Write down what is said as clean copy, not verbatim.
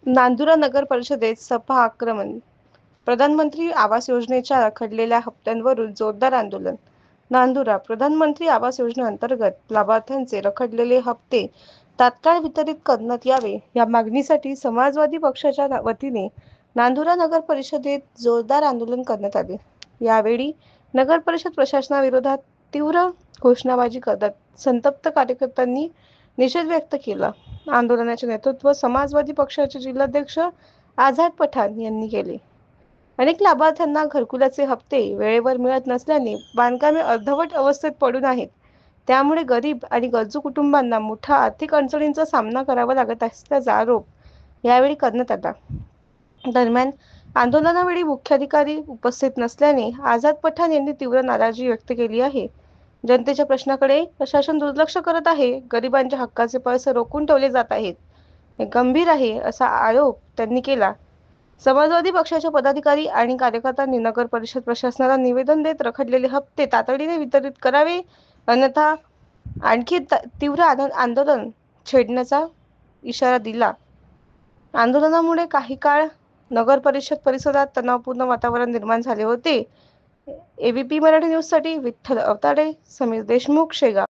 नांदुरा नगर परिषदेत सपा आक्रमण. प्रधानमंत्री आवास योजनेच्या रखडलेल्या हप्त्यांवरून जोरदार आंदोलन. नांदुरा प्रधानमंत्री आवास योजनेअंतर्गत लाभार्थ्यांचे रखडलेले हप्ते तात्काळ वितरित करण्यात यावे या मागणीसाठी समाजवादी पक्षाच्या वतीने नांदुरा नगर परिषदेत जोरदार आंदोलन करण्यात आले. यावेळी नगर परिषद प्रशासनाविरोधात तीव्र घोषणाबाजी करत संतप्त कार्यकर्त्यांनी निषेध व्यक्त केला. आंदोलनाचे नेतृत्व समाजवादी पक्षाचे जिल्हाध्यक्ष आझाद पठाण यांनी केले. अनेक लाभार्थ्यांना घरकुलाचे हप्ते वेळेवर मिळत नसल्याने बांधकामे अर्धवट अवस्थेत पडून आहेत. त्यामुळे गरीब आणि गरजू कुटुंबांना मोठ्या आर्थिक अडचणींचा सामना करावा लागत असल्याचा आरोप यावेळी करण्यात आला. दरम्यान आंदोलनावेळी मुख्याधिकारी उपस्थित नसल्याने आझाद पठाण यांनी तीव्र नाराजी व्यक्त केली आहे. जनतेच्या प्रश्नाकडे प्रशासन दुर्लक्ष करत आहे. गरिबांच्या हक्काचे पैसे रोखून ठेवले जात आहेत. हे गंभीर आहे असा आरोप त्यांनी केला. समाजवादी पक्षाच्या पदाधिकारी आणि कार्यकर्त्यांनी नगर परिषद प्रशासनाला निवेदन देत रखडलेले हप्ते तातडीने वितरित करावे, अन्यथा आणखी तीव्र आंदोलन छेडण्याचा इशारा दिला. आंदोलनामुळे काही काळ नगर परिषद परिसरात तणावपूर्ण वातावरण निर्माण झाले होते. एबीपी मराठी न्यूजसाठी विठ्ठल अवताडे, समीर देशमुख, शेगाव.